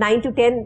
9 to 10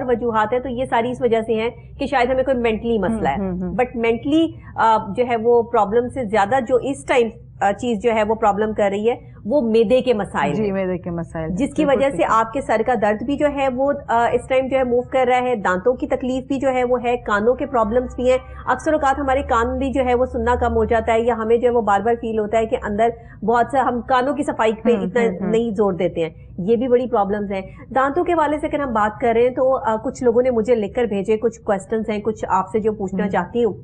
اور وجوہات ہیں, تو یہ ساری اس وجہ سے ہیں کہ شاید ہمیں کوئی مینٹلی مسئلہ ہے, بٹ مینٹلی جو ہے وہ پرابلم سے زیادہ جو اس ٹائم چیز جو ہے وہ پرابلم کر رہی ہے وہ میدے کے مسائل, جی میدے کے مسائل, جس کی وجہ سے آپ کے سر کا درد بھی جو ہے وہ اس ٹائم جو ہے موو کر رہا ہے, دانتوں کی تکلیف بھی جو ہے وہ ہے, کانوں کے پرابلمس بھی ہیں. اکثر اوقات ہمارے کان بھی جو ہے وہ سننا کم ہو جاتا ہے, یا ہمیں جو ہے وہ بار بار فیل ہوتا ہے کہ اندر بہت سا ہم کانوں کی صفائی پہ اتنا نہیں زور دیتے ہیں. یہ بھی بڑی پرابلمس ہیں. دانتوں کے حوالے سے اگر ہم بات کر رہے ہیں تو کچھ لوگوں نے مجھے لکھ کر بھیجے کچھ کوسچنس ہیں, کچھ آپ سے جو پوچھنا چاہتی ہوں.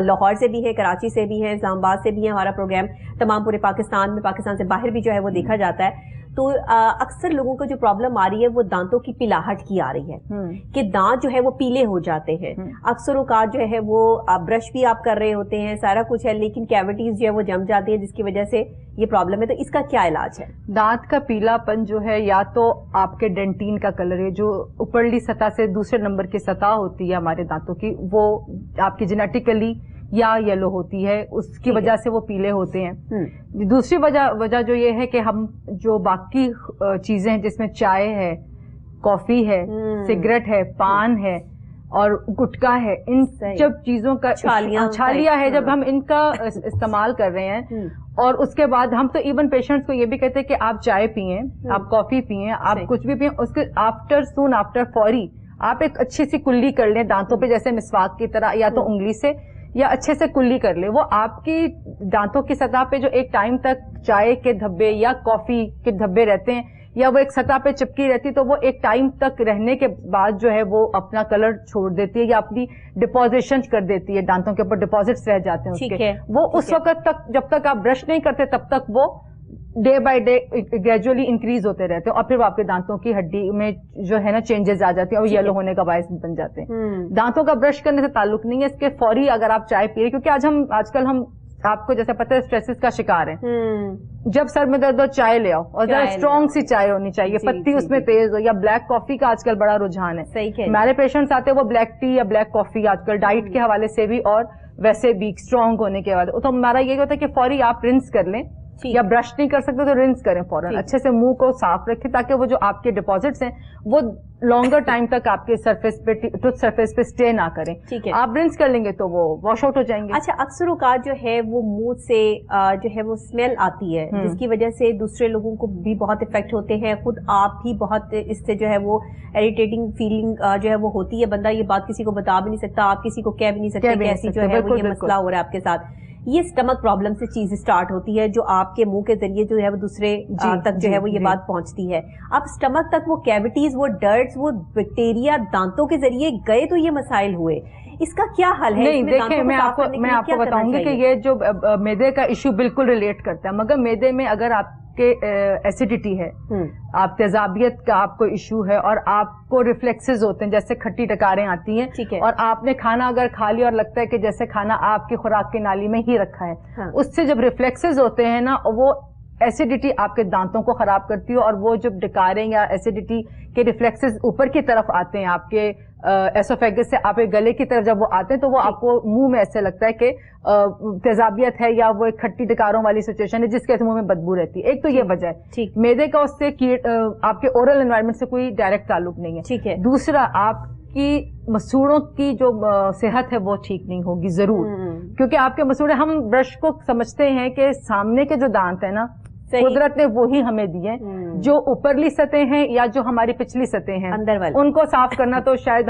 لاہور سے بھی ہے, کراچی سے بھی ہے, اسلام آباد سے بھی ہے. ہمارا پروگرام تمام پورے پاکستان میں, پاکستان سے باہر بھی جو ہے وہ دیکھا جاتا ہے. تو اکثر لوگوں کو جو پرابلم آ رہی ہے وہ دانتوں کی پلاہٹ کی آ رہی ہے کہ دانت جو ہے وہ پیلے ہو جاتے ہیں. اکثر اوقات جو ہے وہ برش بھی آپ کر رہے ہوتے ہیں, سارا کچھ ہے, لیکن کیوٹیز جو ہے وہ جم جاتی ہیں جس کی وجہ سے یہ پرابلم ہے. تو اس کا کیا علاج ہے؟ دانت کا پیلا پن جو ہے یا تو آپ کے ڈینٹین کا کلر ہے, جو اوپرلی سطح سے دوسرے نمبر کی سطح ہوتی ہے ہمارے دانتوں کی, وہ آپ کی جینیٹیکلی یا یلو ہوتی ہے, اس کی وجہ سے وہ پیلے ہوتے ہیں. دوسری وجہ جو یہ ہے کہ ہم جو باقی چیزیں ہیں جس میں چائے ہے, کافی ہے, سگریٹ ہے, پان ہے اور گٹکا ہے, ان جب چیزوں کا چھالیاں ہے, جب ہم ان کا استعمال کر رہے ہیں, اور اس کے بعد ہم تو ایون پیشنٹس کو یہ بھی کہتے ہیں کہ آپ چائے پیئیں, آپ کافی پیئیں, آپ کچھ بھی پیئیں, اس کے سون آفٹر فوری آپ ایک اچھی سی کلی کر لیں دانتوں پہ, جیسے مسواک کی طرح, یا تو انگلی سے یا اچھے سے کلی کر لیں. وہ آپ کی دانتوں کی سطح پہ جو ایک ٹائم تک چائے کے دھبے یا کافی کے دھبے رہتے ہیں, یا وہ ایک سطح پہ چپکی رہتی, تو وہ ایک ٹائم تک رہنے کے بعد جو ہے وہ اپنا کلر چھوڑ دیتی ہے یا اپنی ڈپوزیشن کر دیتی ہے, دانتوں کے اوپر ڈپوزٹس رہ جاتے ہیں اس کے. وہ اس وقت تک جب تک آپ برش نہیں کرتے تب تک وہ day by day gradually increase ہوتے رہتے ہیں, اور پھر وہ آپ کے دانتوں کی ہڈی میں جو ہے نا چینجز آ جاتے ہیں اور یلو ہونے کا باعث بن جاتے ہیں. دانتوں کا برش کرنے سے تعلق نہیں ہے اس کے, فوری اگر آپ چائے پی رہے, کیونکہ آج کل ہم آپ کو جیسے پتہ ہے اسٹریسز کا شکار ہیں, جب سر میں درد ہو چائے لے آؤ, اور ذرا اسٹرانگ سی چائے ہونی چاہیے, پتی اس میں تیز ہو, یا بلیک کافی کا آج کل بڑا رجحان ہے. ہمارے پیشنٹس آتے ہیں وہ بلیک ٹی یا بلیک کافی آج کل ڈائٹ کے حوالے سے بھی اور ویسے بھی اسٹرانگ ہونے کے حوالے, تو ہمارا یہ ہوتا ہے کہ فوری آپ رنس کر لیں, یا برش نہیں کر سکتے تو رنس کریں فوراً, اچھے سے منہ کو صاف رکھیں تاکہ وہ جو آپ کے ڈپوزٹس ہیں وہ لانگر ٹائم تک آپ کے سرفیس پہ, ٹوتھ سرفیس پہ اسٹے نہ کریں. آپ رنس کر لیں گے تو وہ واش آؤٹ ہو جائیں گے. اچھا, اکثر اوقات جو ہے وہ منہ سے جو ہے وہ اسمیل آتی ہے, جس کی وجہ سے دوسرے لوگوں کو بھی بہت افیکٹ ہوتے ہیں, خود آپ بھی بہت اس سے جو ہے وہ اریٹیٹنگ فیلنگ جو ہے وہ ہوتی ہے. بندہ یہ بات کسی کو بتا بھی نہیں سکتا, آپ کسی کو کہہ بھی نہیں سکتے کہ ایسی جو ہے وہ یہ مسئلہ ہو رہا ہے آپ کے ساتھ. یہ اسٹمک پرابلم سے چیز اسٹارٹ ہوتی ہے جو آپ کے منہ کے ذریعے جو ہے وہ دوسرے تک جو ہے وہ یہ بات پہنچتی ہے. اب اسٹمک تک وہ کیوٹیز, وہ ڈرٹس, وہ بیکٹیریا دانتوں کے ذریعے گئے تو یہ مسائل ہوئے. اس کا کیا حل ہے؟ نہیں دیکھیں, میں آپ کو بتاؤں گی کہ یہ جو میدے کا ایشو بالکل ریلیٹ کرتا ہے, مگر میدے میں اگر آپ کے ایسیڈیٹی ہے, آپ تیزابیت کا آپ کو ایشو ہے, اور آپ کو ریفلیکسز ہوتے ہیں جیسے کھٹی ٹکاریں آتی ہیں, اور آپ نے کھانا اگر کھا لیا اور لگتا ہے کہ جیسے کھانا آپ کی خوراک کی نالی میں ہی رکھا ہے, اس سے جب ریفلیکسز ہوتے ہیں نا, وہ ایسیڈیٹی آپ کے دانتوں کو خراب کرتی ہے, اور وہ جب ڈکاریں یا ایسیڈیٹی کے ریفلیکسز اوپر کی طرف آتے ہیں آپ کے ایسوفیگس سے, آپ گلے کی طرف جب وہ آتے ہیں تو وہ آپ کو منہ میں ایسے لگتا ہے کہ تیزابیت ہے یا وہ ایک کھٹی ڈکاروں والی سچویشن ہے جس کے منہ میں بدبو رہتی ہے. ایک تو یہ وجہ ہے. میدے کا اس سے آپ کے اورل انوائرمنٹ سے کوئی ڈائریکٹ تعلق نہیں ہے. دوسرا, آپ کی مسوڑوں کی جو صحت ہے وہ ٹھیک نہیں ہوگی ضرور, کیونکہ آپ کے مسوڑے, ہم برش کو سمجھتے ہیں کہ سامنے کے جو دانت ہیں نا, قدرت نے وہی ہمیں دیے, جو اوپرلی سطح ہیں یا جو ہماری پچھلی سطح ہیں ان کو صاف کرنا تو شاید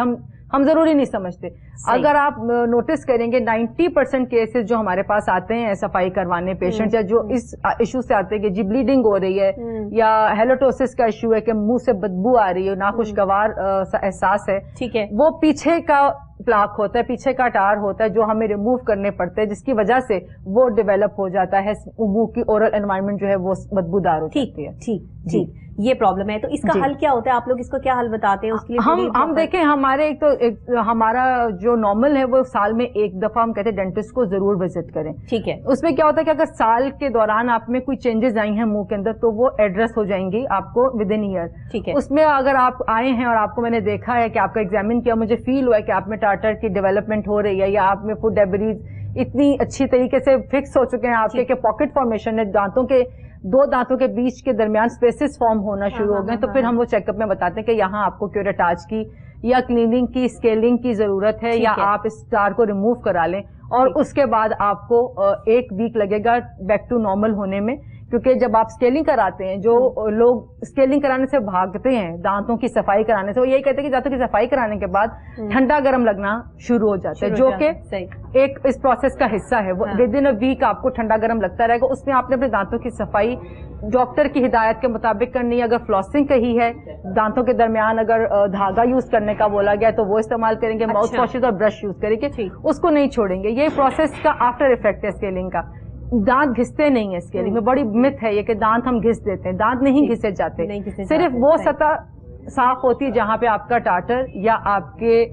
ہم ضروری نہیں سمجھتے. اگر آپ نوٹس کریں گے 90% کیسز جو ہمارے پاس آتے ہیں صفائی کروانے پیشنٹ, یا جو اس ایشو سے آتے ہیں کہ جی بلیڈنگ ہو رہی ہے, یا ہیلوٹوسس کا ایشو ہے کہ منہ سے بدبو آ رہی ہے, ناخوشگوار احساس ہے, وہ پیچھے کا پلاک ہوتا ہے, پیچھے کا ٹار ہوتا ہے جو ہمیں ریموو کرنے پڑتے ہیں, جس کی وجہ سے وہ ڈیولپ ہو جاتا ہے, منہ کی اورل انوائرمنٹ جو ہے وہ بدبودار ہو جاتی ہے. ٹھیک, یہ پرابلم ہے. تو اس کا حل کیا ہوتا ہے؟ آپ لوگ اس کو کیا حل بتاتے ہیں اس کے لیے؟ ہم دیکھیں, ہمارے ہمارا جو نارمل ہے وہ سال میں ایک دفعہ ہم کہتے ہیں ڈینٹسٹ کو ضرور وزٹ کریں. ٹھیک ہے. اس میں کیا ہوتا ہے کہ اگر سال کے دوران آپ میں کوئی چینجز آئی ہیں منہ کے اندر تو وہ ایڈریس ہو جائیں گی آپ کو ود ان ایئر. ٹھیک ہے. اس میں اگر آپ آئے ہیں اور آپ کو میں نے دیکھا ہے کہ آپ کا ایگزامن کیا, مجھے فیل ہوا ہے کہ آپ میں ٹارٹر کی ڈیولپمنٹ ہو رہی ہے, یا آپ میں فوڈ ڈیبریز اتنی اچھی طریقے سے فکس ہو چکے ہیں آپ کے کہ پاکٹ فارمیشن ہے, دو دانتوں کے بیچ کے درمیان سپیسز فارم ہونا شروع ہو گئے, تو پھر ہم وہ چیک اپ میں بتاتے ہیں کہ یہاں آپ کو کیوریٹاج کی یا کلیننگ کی اسکیلنگ کی ضرورت ہے یا آپ اس اسٹار کو ریموو کرا لیں اور اس کے بعد آپ کو 1 ویک لگے گا بیک ٹو نارمل ہونے میں. کیونکہ جب آپ اسکیلنگ کراتے ہیں, جو لوگ اسکیلنگ کرانے سے بھاگتے ہیں دانتوں کی صفائی کرانے سے, وہ یہی کہتے ہیں کہ دانتوں کی صفائی کرانے کے بعد ٹھنڈا گرم لگنا شروع ہو جاتا ہے, جو کہ ایک اس پروسیس کا حصہ ہے. ود ان اے ویک آپ کو ٹھنڈا گرم لگتا رہے گا. اس میں آپ نے اپنے دانتوں کی صفائی ڈاکٹر کی ہدایت کے مطابق کرنی ہے. اگر فلاسنگ کہی ہے, دانتوں کے درمیان اگر دھاگا یوز کرنے کا بولا گیا تو وہ استعمال کریں گے, ماؤتھ واشز اور برش یوز کریں گے, اس کو نہیں چھوڑیں گے. یہ پروسیس کا آفٹر افیکٹ ہے اسکیلنگ کا. دانت گھستے نہیں ہیں اسکیلنگ میں. بڑی مت ہے یہ کہ دانت ہم گھس دیتے ہیں. دانت نہیں گھسے جاتے, صرف وہ سطح صاف ہوتی ہے جہاں پہ آپ کا ٹارٹر یا آپ کے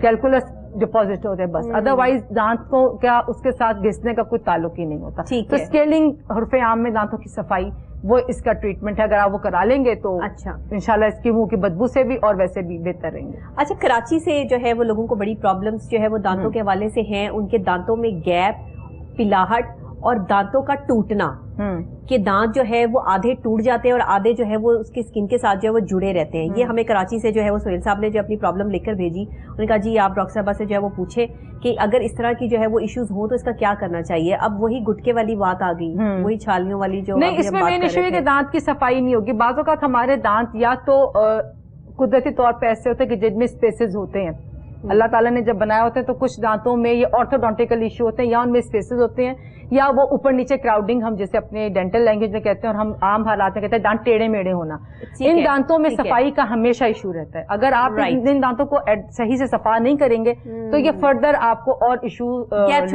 کیلکولس ڈپازٹ ہوتے ہیں بس. ادروائز دانت کو کیا اس کے ساتھ گھسنے کا کوئی تعلق ہی نہیں ہوتا. تو اسکیلنگ حرف عام میں دانتوں کی صفائی وہ اس کا ٹریٹمنٹ ہے. اگر آپ وہ کرا لیں گے تو انشاءاللہ اس کی منہ کی بدبو سے بھی اور ویسے بھی بہتر رہیں گے. اچھا, کراچی سے جو ہے وہ لوگوں کو بڑی پرابلمس جو ہے وہ دانتوں کے حوالے سے ہیں. ان کے دانتوں میں گیپ, پلاہٹ اور دانتوں کا ٹوٹنا, کہ دانت جو ہے وہ آدھے ٹوٹ جاتے ہیں اور آدھے جو ہے وہ اس کی اسکن کے ساتھ جو ہے وہ جڑے رہتے ہیں. یہ ہمیں کراچی سے جو ہے وہ سہیل صاحب نے جو اپنی پرابلم لکھ کر بھیجی, انہوں نے کہا جی آپ ڈاکٹر صاحبہ سے جو ہے وہ پوچھیں کہ اگر اس طرح کی جو ہے وہ ایشوز ہوں تو اس کا کیا کرنا چاہیے. اب وہی گٹکے والی بات آ گئی, وہی چھالیوں والی جو نہیں. اس میں مین ایشو ہے کہ دانت کی صفائی نہیں ہوگی. بعض اوقات ہمارے دانت یا تو قدرتی طور پہ ایسے ہوتے ہیں کہ جن میں اسپیسز ہوتے ہیں, اللہ تعالیٰ نے جب بنایا ہوتا ہے تو کچھ دانتوں میں یہ آرتھوڈونٹیکل ایشو ہوتے ہیں یا ان میں اسپیسز ہوتے ہیں, یا وہ اوپر نیچے کراؤڈنگ ہم جیسے اپنے ڈینٹل لینگویج میں کہتے ہیں اور ہم عام حالات میں کہتے ہیں دانت ٹیڑھے میڑھے ہونا. ان دانتوں میں صفائی کا ہمیشہ ایشو رہتا ہے. اگر آپ ان دانتوں کو صحیح سے صفا نہیں کریں گے تو یہ فردر آپ کو اور ایشو گیپ بھی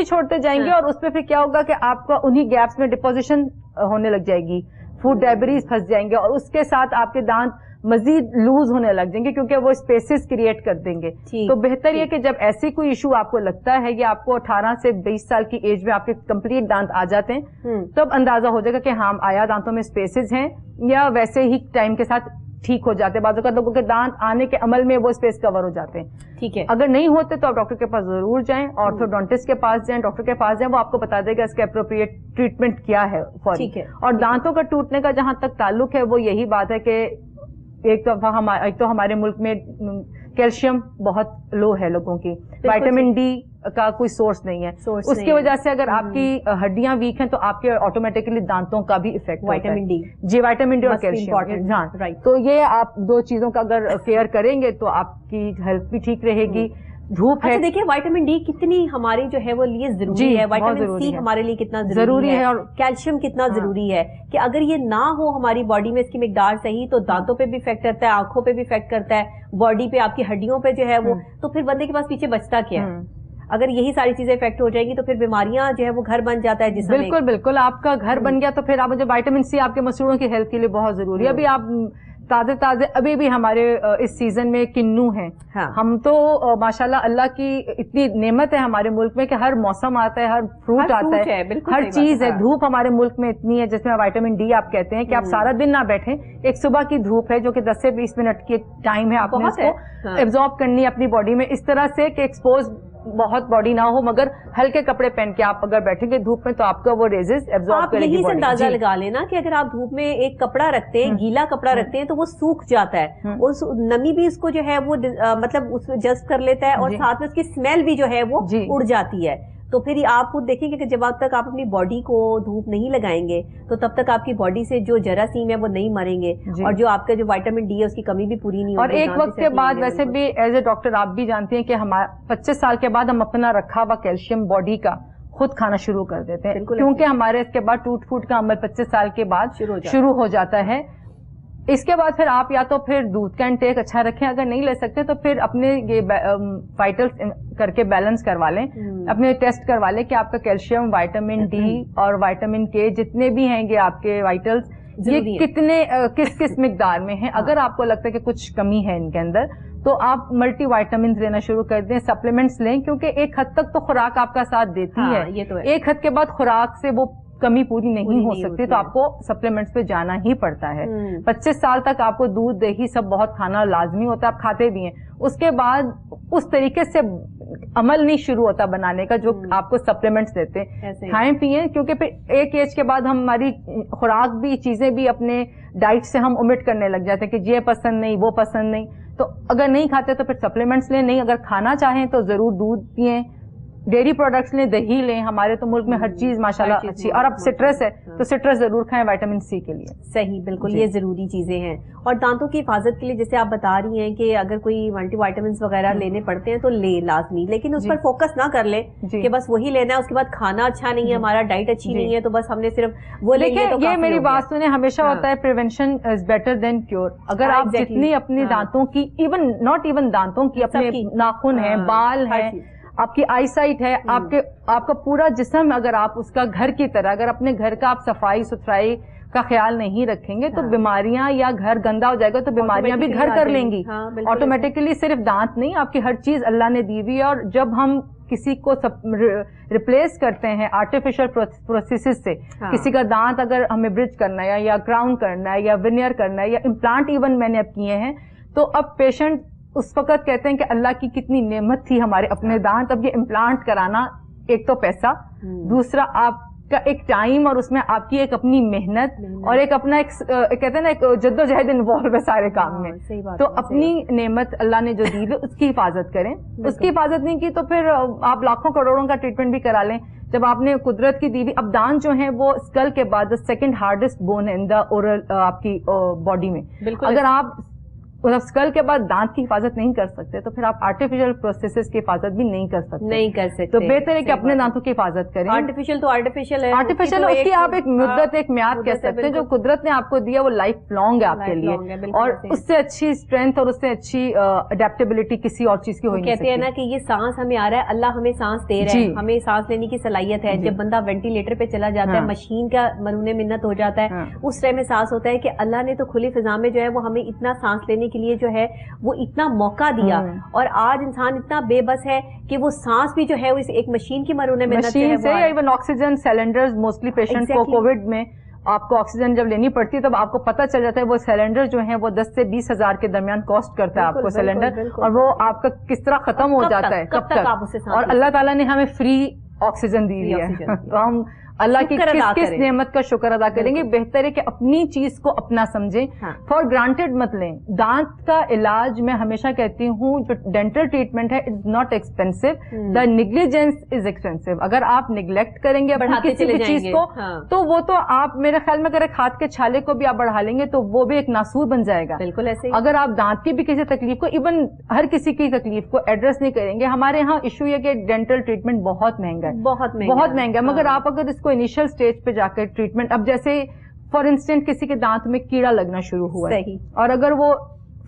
چھوڑتے جائیں گے, اور اس پہ پھر کیا ہوگا کہ آپ کو انہی گیپس میں ڈپوزیشن ہونے لگ جائے گی, فوڈ ڈیبریز پھنس جائیں گے, اور اس کے ساتھ آپ کے دانت مزید لوز ہونے لگ جائیں گے کیونکہ وہ اسپیسز کریٹ کر دیں گے. تو بہتر یہ کہ جب ایسی کوئی ایشو آپ کو لگتا ہے یا آپ کو 18 سے 20 سال کی ایج میں آپ کے کمپلیٹ دانت آ جاتے ہیں, تب اندازہ ہو جائے گا کہ ہاں آیا دانتوں میں اسپیسز ہیں یا ویسے ہی ٹائم کے ساتھ ٹھیک ہو جاتے ہیں. بعض اوقات لوگوں کے دانت آنے کے عمل میں وہ اسپیس کور ہو جاتے ہیں. ٹھیک ہے, اگر نہیں ہوتے تو آپ ڈاکٹر کے پاس ضرور جائیں, آرتھوڈونٹسٹ کے پاس جائیں, ڈاکٹر کے پاس جائیں, وہ آپ کو بتا دے گا اس کا اپروپریٹ ٹریٹمنٹ کیا ہے فوری. اور دانتوں کا ٹوٹنے کا جہاں تک تعلق ہے وہ یہی بات ہے کہ ایک تو ہمارے ملک میں کیلشیم بہت لو ہے لوگوں کی, وائٹامن ڈی کا کوئی سورس نہیں ہے. اس کی وجہ سے اگر آپ کی ہڈیاں ویک ہیں تو آپ کے آٹومیٹکلی دانتوں کا بھی افیکٹ وائٹامن ڈی. جی, وائٹامن ڈی اور کیلشیم. ہاں, تو یہ آپ 2 چیزوں کا اگر کیئر کریں گے تو آپ کی ہیلتھ بھی ٹھیک رہے گی. دھوپ ہے, دیکھیں وائٹامن ڈی کتنی ہماری جو ہے وہ لیے ضروری ہے, وائٹامن سی ہمارے لیے کتنا ضروری ہے, اور کیلشیم کتنا ضروری ہے, کہ اگر یہ نہ ہو ہماری باڈی میں اس کی مقدار صحیح تو دانتوں پہ بھی افیکٹ کرتا ہے, آنکھوں پہ بھی افیکٹ کرتا ہے, باڈی پہ, آپ کی ہڈیوں پہ جو ہے وہ, تو پھر بندے کے پاس پیچھے بچتا کیا ہے. اگر یہی ساری چیزیں افیکٹ ہو جائیں گی تو پھر بیماریاں جو ہے وہ گھر بن جاتا ہے جسم میں. بالکل بالکل, آپ کا گھر بن گیا تو پھر آپ مجھے وائٹامن سی آپ کے مسوڑوں کی ہیلتھ کے لیے بہت ضروری ہے. ابھی آپ تازے ابھی بھی ہمارے اس سیزن میں کنو ہیں. ہم تو ماشاءاللہ اللہ کی اتنی نعمت ہے ہمارے ملک میں کہ ہر موسم آتا ہے, ہر فروٹ آتا ہے, ہر چیز ہے. دھوپ ہمارے ملک میں اتنی ہے جس میں وائٹامن ڈی آپ کہتے ہیں کہ آپ سارا دن نہ بیٹھیں, ایک صبح کی دھوپ ہے جو کہ 10 سے 20 منٹ کی ٹائم ہے, آپ نے اس کو ایبزارب کرنی ہے اپنی باڈی میں اس طرح سے کہ ایکسپوز بہت باڈی نہ ہو, مگر ہلکے کپڑے پہن کے آپ اگر بیٹھیں گے دھوپ میں تو آپ کا وہ ریزز ایبزارب کرے گی. آپ یہی اندازہ لگا لینا کہ اگر آپ دھوپ میں ایک کپڑا رکھتے ہیں, گیلا کپڑا رکھتے ہیں, تو وہ سوکھ جاتا ہے, اس نمی بھی اس کو جو ہے وہ مطلب اس جذب کر لیتا ہے, اور ساتھ میں اس کی اسمیل بھی جو ہے وہ اڑ جاتی ہے. تو پھر آپ خود دیکھیں گے کہ جب تک آپ اپنی باڈی کو دھوپ نہیں لگائیں گے تو تب تک آپ کی باڈی سے جو جراثیم ہے وہ نہیں مریں گے, اور جو آپ کا جو وائٹامن ڈی ہے اس کی کمی بھی پوری نہیں ہوگی. اور ایک وقت کے بعد ویسے بھی ایز اے ڈاکٹر آپ بھی جانتی ہیں کہ ہمارا 25 سال کے بعد ہم اپنا رکھا ہوا کیلشیم باڈی کا خود کھانا شروع کر دیتے ہیں, کیونکہ ہمارے اس کے بعد ٹوٹ پھوٹ کا عمل 25 سال کے بعد شروع ہو جاتا ہے. اس کے بعد پھر آپ یا تو پھر دودھ کا انٹیک اچھا رکھیں, اگر نہیں لے سکتے تو پھر اپنے یہ وائٹلز کر کے بیلنس کروا لیں, اپنے ٹیسٹ کروا لیں کہ آپ کا کیلشیم, وائٹامن ڈی اور وائٹامن کے جتنے بھی ہیں گے آپ کے وائٹلز یہ کتنے کس مقدار میں ہیں. اگر آپ کو لگتا ہے کہ کچھ کمی ہے ان کے اندر تو آپ ملٹی وائٹامنز لینا شروع کر دیں, سپلیمنٹس لیں, کیونکہ ایک حد تک تو خوراک آپ کا ساتھ دیتی ہے, ایک حد کے بعد خوراک سے وہ کمی پوری نہیں ہو سکتی, تو آپ کو سپلیمنٹس پہ جانا ہی پڑتا ہے. 25 سال تک آپ کو دودھ دہی سب بہت کھانا لازمی ہوتا ہے, آپ کھاتے بھی ہیں. اس کے بعد اس طریقے سے عمل نہیں شروع ہوتا بنانے کا جو آپ کو سپلیمنٹس دیتے ہیں. کھائیں پیئیں, کیونکہ پھر ایک ایج کے بعد ہماری خوراک بھی چیزیں بھی اپنے ڈائٹ سے ہم اومٹ کرنے لگ جاتے ہیں کہ یہ پسند نہیں وہ پسند نہیں. تو اگر نہیں کھاتے تو پھر سپلیمنٹس لیں, نہیں اگر کھانا چاہیں تو ضرور دودھ پئیں, ڈیری پروڈکٹس لیں, دہی لیں. ہمارے تو ملک میں ہر چیز ماشاءاللہ اچھی, اور اب سٹرس ہے تو سٹرس ضرور کھائیں وٹامن سی کے لیے. صحیح, بالکل یہ ضروری چیزیں ہیں. اور دانتوں کی حفاظت کے لیے جیسے آپ بتا رہی ہیں کہ اگر کوئی ملٹی وائٹامنس وغیرہ لینے پڑتے ہیں تو لے لازمی, لیکن اس پر فوکس نہ کر لیں کہ بس وہی لینا ہے, اس کے بعد کھانا اچھا نہیں ہے, ہمارا ڈائٹ اچھی نہیں ہے تو بس ہم نے صرف وہ لے لیا. یہ میری بات سنیں, ہمیشہ ہوتا ہے prevention is better than cure. اگر آپ جتنی اپنی دانتوں کی, ایون ناٹ ایون دانتوں کی, اپنے ناخن ہیں, بال ہیں, آپ کی آئی سائٹ ہے, آپ کا پورا جسم, اگر آپ اس کا گھر کی طرح, اگر اپنے گھر کا آپ صفائی ستھرائی کا خیال نہیں رکھیں گے تو بیماریاں, یا گھر گندا ہو جائے گا تو بیماریاں بھی گھر کر لیں گی آٹومیٹکلی. صرف دانت نہیں, آپ کی ہر چیز اللہ نے دی ہوئی ہے. اور جب ہم کسی کو ریپلیس کرتے ہیں آرٹیفیشل پروسیسز سے, کسی کا دانت اگر ہمیں برج کرنا ہے یا کراؤن کرنا ہے یا وینئر کرنا ہے یا امپلانٹ ایون میں نے اب کیے ہیں, تو اب پیشنٹ اس وقت کہتے ہیں کہ اللہ کی کتنی نعمت تھی ہمارے اپنے دانت. اب یہ امپلانٹ کرانا, ایک تو پیسہ, دوسرا آپ کا ایک ٹائم, اور اس میں آپ کی ایک اپنی محنت اور ایک اپنا ایک کہتے ہیں نا ایک جد و جہد انوالو ہے سارے کام میں. تو اپنی نعمت اللہ نے جو دی ہے اس کی حفاظت کریں. اس کی حفاظت نہیں کی تو پھر آپ لاکھوں کروڑوں کا ٹریٹمنٹ بھی کرا لیں. جب آپ نے قدرت کی دی ہوئی, اب دانت جو ہیں وہ اسکل کے بعد سیکنڈ ہارڈسٹ بون ہے ان دا اورل آپ کی باڈی میں. اگر آپ اسکل کے بعد دانت کی حفاظت نہیں کر سکتے تو پھر آپ آرٹیفیشل پروسیسز کی حفاظت بھی نہیں کر سکتے. تو بہتر ہے کہ اپنے دانتوں کی حفاظت کریں. آرٹیفیشل تو آرٹیفیشل ہے, آرٹیفیشل اس کی آپ ایک مدت, ایک میعاد کہہ سکتے ہیں. جو قدرت نے آپ کو دیا وہ لائف لانگ ہے آپ کے لیے, اور اس سے اچھی اسٹرینتھ اور اس سے اچھی اڈیپٹیبلٹی کسی اور چیز کی ہو نہیں سکتی. کہتے ہیں نا کہ یہ سانس ہمیں آ رہا ہے, اللہ ہمیں سانس دے رہا ہے, ہمیں سانس لینے کی صلاحیت ہے. جب بندہ وینٹیلیٹر پہ چلا جاتا ہے, مشین کا مرہون منت ہو جاتا ہے, اس ٹائم احساس ہوتا ہے کہ اللہ نے تو کھلی فضا میں جو ہے وہ ہمیں اتنا سانس لینے کے لیے جو ہے وہ اتنا موقع دیا. اور آج انسان اتنا بے بس ہے کہ وہ سانس بھی جو ہے ایک مشین کی مرہون منت سے, even oxygen cylinder. Mostly patient کو کووڈ میں آپ کو آکسیجن جب لینی پڑتی ہے تب آپ کو پتہ چل جاتا ہے وہ سلینڈر جو ہیں وہ 10 سے 20 ہزار کے درمیان کاسٹ کرتا ہے آپ کو سلینڈر, اور وہ آپ کا کس طرح ختم ہو جاتا ہے, کب تک. اور اللہ تعالیٰ نے ہمیں فری آکسیجن دی ہے, تو ہم اللہ کی کس نعمت کا شکر ادا کریں گے. بہتر ہے کہ اپنی چیز کو اپنا سمجھیں, فار گرانٹیڈ مت لیں. دانت کا علاج میں ہمیشہ کہتی ہوں جو ڈینٹل ٹریٹمنٹ ہے it's not expensive, the negligence is expensive. اگر آپ نیگلیکٹ کریں گے کسی بھی چیز کو تو وہ تو آپ میرے خیال میں اگر ہاتھ کے چھالے کو بھی آپ بڑھا لیں گے تو وہ بھی ایک ناسور بن جائے گا. بالکل ایسے. اگر آپ دانت کی بھی کسی تکلیف کو, ایون ہر کسی کی تکلیف کو ایڈریس نہیں کریں گے, ہمارے یہاں ایشو یہ کہ ڈینٹل ٹریٹمنٹ بہت مہنگا ہے, بہت مہنگا ہے. مگر آپ اگر اس کو انیشل اسٹیج پہ جا کر ٹریٹمنٹ, اب جیسے فار انسٹنٹ کسی کے دانت میں کیڑا لگنا شروع ہوا ہے, اور اگر وہ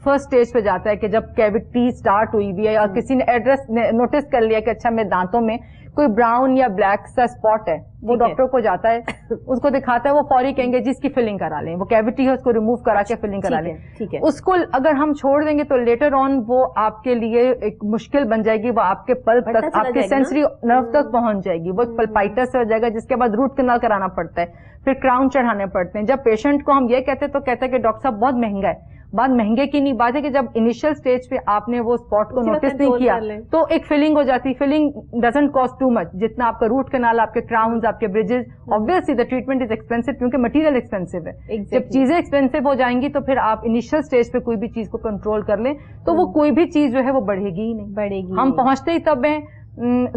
فرسٹ اسٹیج پہ جاتا ہے کہ جب کیوٹی سٹارٹ ہوئی بھی ہے, اور کسی نے ایڈریس نوٹس کر لیا کہ اچھا میرے دانتوں میں کوئی براؤن یا بلیک سا اسپاٹ ہے, وہ ڈاکٹر کو جاتا ہے, اس کو دکھاتا ہے, وہ فوری کہیں گے جس کی فلنگ کرا لیں, وہ کیوٹی ہے اس کو ریموو کرا کے فلنگ کرا لیں. اس کو اگر ہم چھوڑ دیں گے تو لیٹر آن وہ آپ کے لیے ایک مشکل بن جائے گی, وہ آپ کے پلپ تک, آپ کے سینسری نرو تک پہنچ جائے گی, وہ ایک پلپائٹس ہو جائے گا, جس کے بعد روٹ کنال کرانا پڑتا ہے, پھر کراؤن چڑھانے پڑتے ہیں. جب پیشنٹ کو ہم یہ کہتے ہیں تو کہتے ہیں کہ ڈاکٹر صاحب بہت مہنگا ہے. بات مہنگے کی نہیں, بات ہے کہ جب انیشیل سٹیج پہ آپ نے وہ اسپاٹ کو نوٹس نہیں کیا تو ایک فلنگ ہو جاتی. Filling doesn't cost too much, جتنا آپ کا روٹ کنال, آپ کے کراؤنز, آپ کے bridges. obviously the treatment is expensive کیونکہ مٹیریل ایکسپینسو ہے. جب چیزیں ایکسپینسو ہو جائیں گی تو پھر آپ انیشیل سٹیج پہ کوئی بھی چیز کو کنٹرول کر لیں تو وہ کوئی بھی چیز جو ہے وہ بڑھے گی ہی نہیں, بڑھے گی. ہم پہنچتے ہی تب ہیں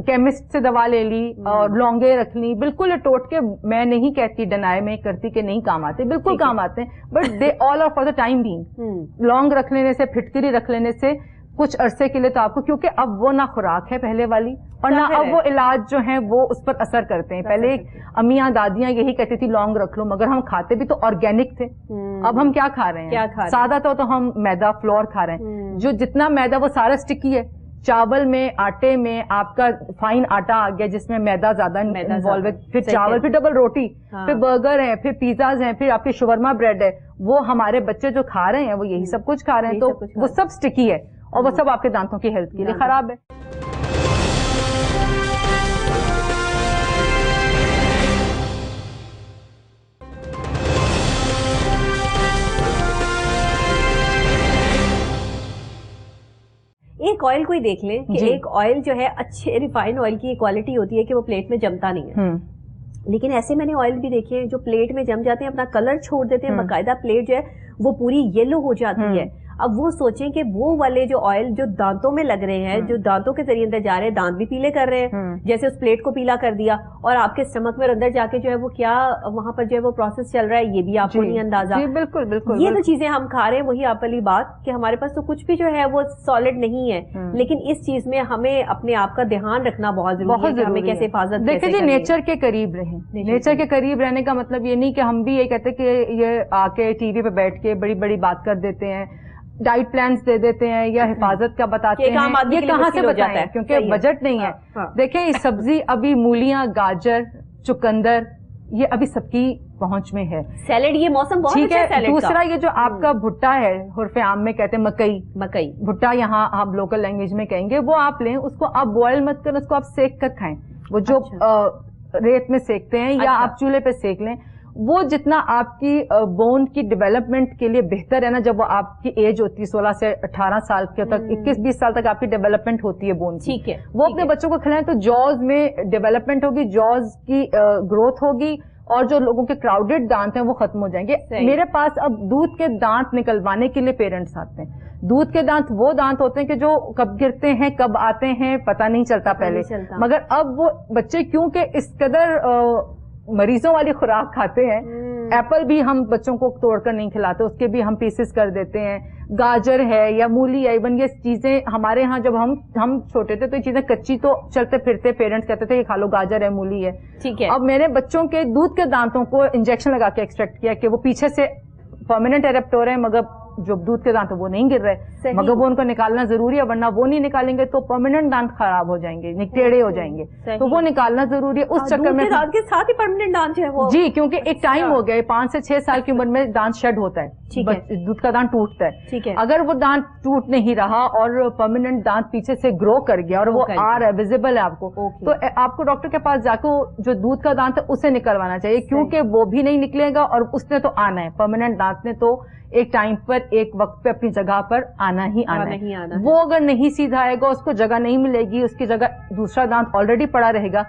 کیمسٹ سے دوا لے لی اور لونگے رکھ لی, بالکل ٹوٹ کے میں نہیں کہتی, ڈینائی میں کرتی کہ نہیں کام آتے, بالکل کام آتے ہیں, but they all are for the time being. لونگ رکھ لینے سے, پھٹکری رکھ لینے سے کچھ عرصے کے لیے تو آپ کو, کیونکہ اب وہ نہ خوراک ہے پہلے والی اور نہ اب وہ علاج جو ہیں وہ اس پر اثر کرتے ہیں. پہلے امیاں دادیاں یہی کہتی تھی لونگ رکھ لو, مگر ہم کھاتے بھی تو آرگینک تھے. اب ہم کیا کھا رہے ہیں, سادہ تو ہم میدا فلور کھا رہے ہیں, جو جتنا میدا وہ سارا اسٹکی ہے. چاول میں, آٹے میں آپ کا فائن آٹا آ گیا جس میں میدا زیادہ انوالو ہے, پھر چاول, پھر ڈبل روٹی, پھر برگر ہیں, پھر پیزاز ہیں, پھر آپ کی شورما بریڈ ہے. وہ ہمارے بچے جو کھا رہے ہیں وہ یہی سب کچھ کھا رہے ہیں, تو وہ سب اسٹکی ہے اور وہ سب آپ کے دانتوں کی ہیلتھ کے لیے خراب ہے. ایک آئل کوئی دیکھ لیں کہ ایک آئل جو ہے اچھے ریفائن آئل کی کوالٹی ہوتی ہے کہ وہ پلیٹ میں جمتا نہیں ہے, لیکن ایسے میں نے آئل بھی دیکھے ہیں جو پلیٹ میں جم جاتے ہیں, اپنا کلر چھوڑ دیتے ہیں, باقاعدہ پلیٹ جو ہے وہ پوری یلو ہو جاتی ہے. اب وہ سوچیں کہ وہ والے جو آئل جو دانتوں میں لگ رہے ہیں, جو دانتوں کے ذریعے اندر جا رہے ہیں, دانت بھی پیلے کر رہے ہیں, جیسے اس پلیٹ کو پیلا کر دیا, اور آپ کے اسٹمک میں اندر جا کے جو ہے وہ کیا وہاں پر جو ہے وہ پروسیس چل رہا ہے یہ بھی آپ کو نہیں اندازہ. بالکل بالکل, یہ تو چیزیں ہم کھا رہے ہیں, وہی آپ والی بات کہ ہمارے پاس تو کچھ بھی جو ہے وہ سالڈ نہیں ہے, لیکن اس چیز میں ہمیں اپنے آپ کا دھیان رکھنا بہت ضروری ہے کہ ہمیں کیسے حفاظت. دیکھیں جی, نیچر کے قریب رہیں. نیچر کے قریب رہنے کا مطلب یہ نہیں کہ ہم بھی یہ کہتے کہ یہ آ کے ٹی وی پہ بیٹھ کے بڑی بڑی بات کر دیتے ہیں, ڈائٹ پلانس دے دیتے ہیں یا حفاظت کا بتاتے ہیں, یہ کہاں سے بتائیں کیونکہ بجٹ نہیں ہے. دیکھیں یہ سبزی ابھی مولیاں, گاجر, چقندر, یہ ابھی سب کی پہنچ میں ہے. سیلڈ یہ موسم بہت اچھا ہے سیلڈ کا. دوسرا یہ جو آپ کا بھٹا ہے, عرف عام میں کہتے ہیں مکئی بھٹا, یہاں آپ لوکل لینگویج میں کہیں گے, وہ آپ لیں, اس کو آپ بوائل مت کریں, اس کو آپ سیک کر کھائیں. وہ جو ریت میں سیکتے ہیں یا آپ چولہے پہ سیک لیں, وہ جتنا آپ کی بون کی ڈیولپمنٹ کے لیے بہتر ہے نا, جب وہ آپ کی ایج ہوتی ہے 16 سے 18 سال کے تک, 21-20 سال تک آپ کی ڈیولپمنٹ ہوتی ہے بون کی, ٹھیک ہے, وہ اپنے بچوں کو کھلائیں تو جوز میں ڈیولپمنٹ ہوگی, جوز کی گروتھ ہوگی, اور جو لوگوں کے کراؤڈڈ دانت ہیں وہ ختم ہو جائیں گے. میرے پاس اب دودھ کے دانت نکلوانے کے لیے پیرنٹس آتے ہیں. دودھ کے دانت وہ دانت ہوتے ہیں کہ جو کب گرتے ہیں کب آتے ہیں پتہ نہیں چلتا پہلے, مگر اب وہ بچے کیونکہ اس قدر مریضوں والی خوراک کھاتے ہیں, ایپل بھی ہم بچوں کو توڑ کر نہیں کھلاتے, اس کے بھی ہم پیسز کر دیتے ہیں. گاجر ہے یا مولی ہے, ایون یہ چیزیں ہمارے ہاں جب ہم چھوٹے تھے تو یہ چیزیں کچی تو چلتے پھرتے پیرنٹس کہتے تھے یہ کھا لو, گاجر ہے, مولی ہے, ٹھیک ہے. اب میں نے بچوں کے دودھ کے دانتوں کو انجیکشن لگا کے ایکسٹریکٹ کیا کہ وہ پیچھے سے پرماننٹ ایرپٹ ہو رہے ہیں, مگر جو دودھ کے دانت وہ نہیں گر رہے, مگر وہ ان کو نکالنا ضروری ہے, ورنہ وہ نہیں نکالیں گے تو پرماننٹ دانت خراب ہو جائیں گے, ٹیڑے ہو جائیں گے, تو وہ نکالنا ضروری ہے. اس چکر میں دانت کے ساتھ ہی پرماننٹ دانت ہے وہ, جی, کیونکہ ایک ٹائم ہو گیا 5 سے 6 سال کی عمر میں دانت شیڈ ہوتا ہے, دودھ کا دانت ٹوٹتا ہے. اگر وہ دانت ٹوٹ نہیں رہا اور پرماننٹ دانت پیچھے سے گرو کر گیا اور وہ آ رہا ہے, ویزیبل ہے آپ کو, تو آپ کو ڈاکٹر کے پاس جا کے جو دودھ کا دانت ہے اسے نکلوانا چاہیے, کیونکہ وہ بھی نہیں نکلے گا اور اس نے تو آنا ہے, پرماننٹ دانت نے تو ایک ٹائم پر ایک وقت پہ اپنی جگہ پر آنا ہی آنا ہے. وہ اگر نہیں سیدھا آئے گا, اس کو جگہ نہیں ملے گی, اس کی جگہ دوسرا دانت آلریڈی پڑا رہے گا,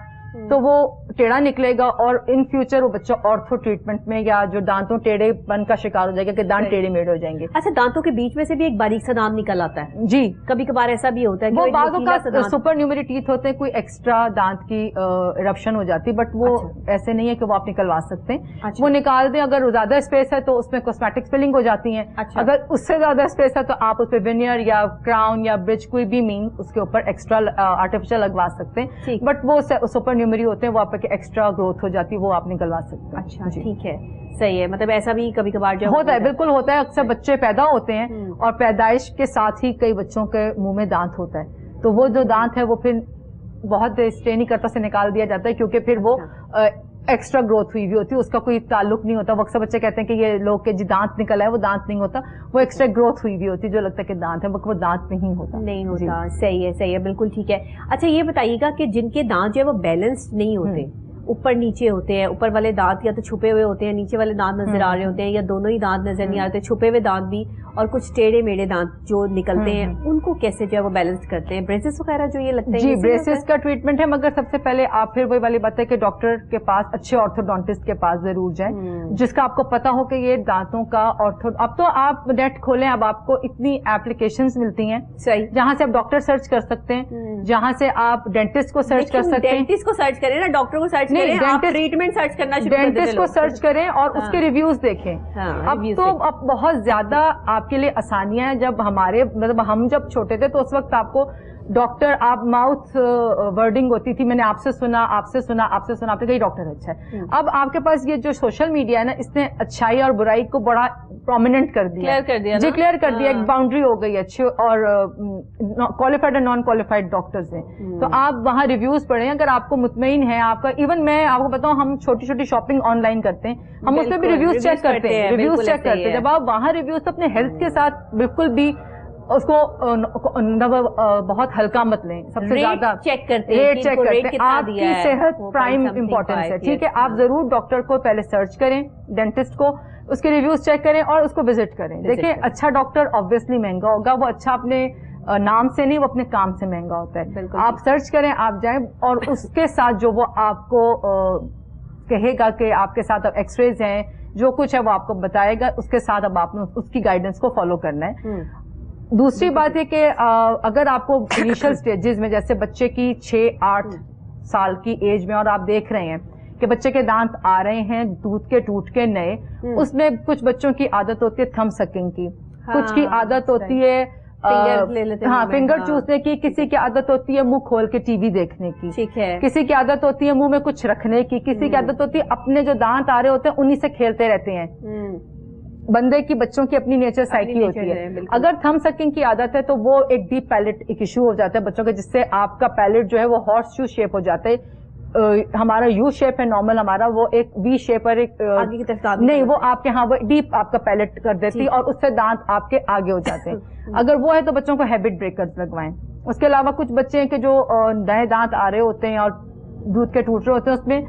تو وہ ٹیڑھا نکلے گا اور ان فیوچر وہ بچہ آرتھو ٹریٹمنٹ میں یا جو دانتوں ٹیڑھے پن کا شکار ہو جائے گا کہ دانت ٹیڑھے میڑے ہو جائیں گے. اچھا, دانتوں کے بیچ میں سے بھی ایک باریک سا دانت نکل آتا ہے. جی, کبھی کبھار ایسا بھی ہوتا ہے وہ بعض اوقات سپر نیومری ٹیتھ ہوتے ہیں, کوئی ایکسٹرا دانت کی ایرپشن ہو جاتی ہے, بٹ وہ ایسے نہیں ہے کہ وہ آپ نکلوا سکتے ہیں. وہ نکال دیں, اگر زیادہ اسپیس ہے تو اس میں کاسمیٹک فلنگ ہو جاتی ہیں, اگر اس سے زیادہ اسپیس ہے تو آپ اس پہ وینئر یا کراؤن یا برج کوئی بھی مین اس کے اوپر ایکسٹرا آرٹیفیشل لگوا سکتے ہیں, بٹ وہ سپر نیومری ہوتے ہیں, وہ آپ ایکسٹرا گروتھ ہو جاتی ہے, وہ آپ نکلوا سکتے ہیں. اچھا, ٹھیک ہے, صحیح ہے. مطلب ایسا بھی کبھی کبھار جو ہوتا ہے, بالکل ہوتا ہے. اکثر بچے پیدا ہوتے ہیں اور پیدائش کے ساتھ ہی کئی بچوں کے منہ میں دانت ہوتا ہے, تو وہ جو دانت ہے وہ پھر بہت اسٹے نہیں کرتا سے نکال دیا جاتا ہے, کیونکہ پھر وہ ایکسٹرا گروتھ ہوئی ہوتی ہے, اس کا کوئی تعلق نہیں ہوتا. وہ اکثر بچے کہتے ہیں کہ یہ لوگ کے جی دانت نکلا ہے, وہ دانت نہیں ہوتا, وہ ایکسٹرا گروتھ ہوئی ہوتی ہے جو لگتا ہے کہ دانت ہے, وہ دانت نہیں ہوتا. صحیح ہے, صحیح ہے, بالکل ٹھیک ہے. اچھا, یہ بتائیے گا کہ جن کے دانت جو ہے وہ بیلنسڈ نہیں ہوتے, اوپر نیچے ہوتے ہیں, اوپر والے دانت یا تو چھپے ہوئے ہوتے ہیں, نیچے والے دانت نظر آ رہے ہوتے ہیں, یا دونوں ہی دانت نظر نہیں آتے, چھپے ہوئے دانت بھی اور کچھ ٹیڑھے میڑے دانت جو نکلتے ہیں, ان کو کیسے جو ہے وہ بیلنس کرتے ہیں؟ بریسز وغیرہ جو یہ لگتا ہے, جی بریسز کا ٹریٹمنٹ ہے, مگر سب سے پہلے آپ پھر وہی والی بات ہے کہ ڈاکٹر کے پاس, اچھے آرتھوڈونٹسٹ کے پاس ضرور جائیں, جس کا آپ کو پتا ہو کہ یہ دانتوں کا اب تو آپ نیٹ کھولیں, اب آپ کو اتنی ایپلیکیشنز ملتی ہیں, صحیح, جہاں سے آپ ڈاکٹر سرچ کر سکتے ہیں, جہاں سے آپ ڈینٹسٹ کو سرچ کر سکتے ہیں. ڈینٹسٹ کو سرچ کریں نا, ڈاکٹر کو سرچ کریں, آپ ٹریٹمنٹ سرچ کرنا شروع کر دیں, ڈینٹسٹ کو سرچ کریں اور اس کے ریویوز دیکھیں. اب تو اب بہت زیادہ آپ کے لیے آسانیاں ہیں. جب ہمارے مطلب ہم جب چھوٹے تھے تو اس وقت آپ کو ڈاکٹر, آپ ماؤتھ ورڈنگ ہوتی تھی, میں نے آپ سے سنا, آپ سے سنا, آپ سے سنا, آپ نے کہا ڈاکٹر اچھا ہے. اب آپ کے پاس یہ جو سوشل میڈیا ہے نا, اس نے اچھائی اور برائی کو بڑا پرومیننٹ کر دیا, جی کلیئر کر دیا, ایک باؤنڈری ہو گئی اچھے اور کوالیفائڈ اور نان کوالیفائڈ ڈاکٹر سے. تو آپ وہاں ریویوز پڑھیں, اگر آپ کو مطمئن ہے آپ کا. ایون میں آپ کو بتاؤں, ہم چھوٹی چھوٹی شاپنگ آن لائن کرتے ہیں, ہم اس میں بھی ریویوز چیک کرتے ہیں, ریویوز چیک کرتے ہیں. جب آپ وہاں ریویوز اپنے ہیلتھ کے ساتھ بالکل بھی اس کو بہت ہلکا مت لیں. سب سے زیادہ چیک کرتے ہیں, آپ کی صحت پرائم امپورٹنس ہے, ٹھیک ہے. آپ ضرور ڈاکٹر کو پہلے سرچ کریں, ڈینٹسٹ کو, اس کے ریویوز چیک کریں اور اس کو وزٹ کریں. دیکھیں, اچھا ڈاکٹر آبویسلی مہنگا ہوگا, وہ اچھا اپنے نام سے نہیں, وہ اپنے کام سے مہنگا ہوتا ہے. آپ سرچ کریں, آپ جائیں, اور اس کے ساتھ جو وہ آپ کو کہے گا کہ آپ کے ساتھ ایکس ریز ہیں, جو کچھ ہے وہ آپ کو بتائے گا, اس کے ساتھ اب آپ نے اس کی گائیڈنس کو فالو کرنا ہے. دوسری بات ہے کہ اگر آپ کو انیشل سٹیجز میں جیسے بچے کی 6-8 سال کی ایج میں اور آپ دیکھ رہے ہیں کہ بچے کے دانت آ رہے ہیں دودھ کے ٹوٹ کے نئے، اس میں کچھ بچوں کی عادت ہوتی ہے تھم سکنگ کی، کچھ کی عادت ہوتی ہے فنگر چوسنے کی، کسی کی عادت ہوتی ہے منہ کھول کے ٹی وی دیکھنے کی، کسی کی عادت ہوتی ہے منہ میں کچھ رکھنے کی، کسی کی عادت ہوتی ہے اپنے جو دانت آ رہے ہوتے ہیں انہی سے کھیلتے رہتے ہیں. بندے کی بچوں کی اپنی نیچر سائیکی ہوتی ہے. اگر تھم سکنگ کی عادت ہے تو وہ ایک ڈیپ پیلٹ ایک ایشو ہو جاتا ہے بچوں کے، جس سے آپ کا پیلٹ جو ہے وہ ہارس شو شیپ ہو جاتا ہے. ہمارا یو شیپ ہے نارمل ہمارا، وہ ایک وی شیپ اور ایک نہیں، وہ آپ کے ہاں وہ ڈیپ آپ کا پیلٹ کر دیتی ہے اور اس سے دانت آپ کے آگے ہو جاتے ہیں. اگر وہ ہے تو بچوں کو ہیبٹ بریکرز لگوائیں. اس کے علاوہ کچھ بچے ہیں کہ جو نئے دانت آ رہے ہوتے ہیں اور دودھ کے ٹوٹ رہے ہوتے ہیں، اس میں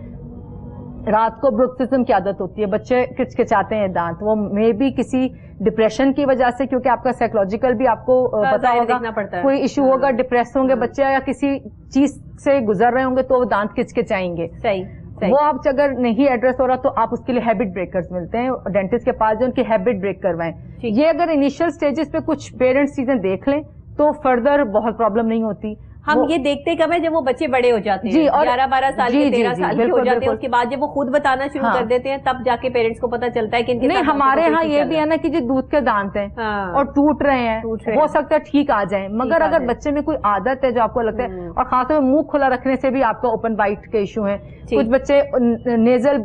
رات کو بروکسزم کی عادت ہوتی ہے، بچے کچکچاتے ہیں دانت، وہ مے بی کسی ڈپریشن کی وجہ سے، کیونکہ آپ کا سائیکولوجیکل بھی آپ کو پتا ہوگا کوئی ایشو ہوگا، ڈپریس ہوں گے بچے یا کسی چیز سے گزر رہے ہوں گے تو وہ دانت کچکچائیں گے. وہ آپ اگر نہیں ایڈریس ہو رہا تو آپ اس کے لیے ہیبٹ بریکرز ملتے ہیں ڈینٹسٹ کے پاس، جو ان کی ہیبٹ بریک کروائیں. یہ اگر انیشل سٹیجز پہ کچھ پیرنٹس چیزیں دیکھ لیں تو فردر بہت پرابلم نہیں ہوتی. ہم یہ دیکھتے کب ہے جب وہ بچے بڑے ہو جاتے ہیں، 11-12 سال کے 13 سال کے ہو جاتے ہیں، اس کے بعد جب وہ خود بتانا شروع کر دیتے ہیں تب جا کے پیرنٹس کو پتا چلتا ہے کہ ان کے نہیں. ہمارے ہاں یہ بھی ہے نا کہ جی دودھ کے دانت ہیں اور ٹوٹ رہے ہیں، ہو سکتا ہے ٹھیک آ جائیں، مگر اگر بچے میں کوئی عادت ہے جو آپ کو لگتا ہے، اور خاص طور پہ منہ کھلا رکھنے سے بھی آپ کا اوپن بائٹ کے ایشو ہے. کچھ بچے نیزل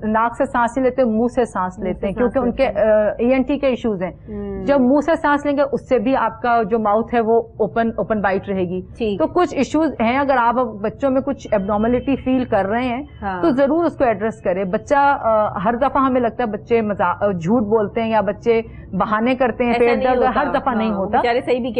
ناک سے سانس نہیں لیتے، منہ سے سانس لیتے ہیں کیونکہ ان کے ENT کے ایشوز ہیں. جب منہ سے سانس لیں گے اس سے بھی آپ کا جو ماؤتھ ہے وہ اوپن بائٹ رہے گی. تو کچھ ایشوز ہیں، اگر آپ بچوں میں کچھ ایبنارملٹی فیل کر رہے ہیں تو ضرور اس کو ایڈریس کریں. بچہ ہر دفعہ ہمیں لگتا ہے بچے جھوٹ بولتے ہیں یا بچے بہانے کرتے ہیں، پیٹ درد ہر دفعہ نہیں ہوتا.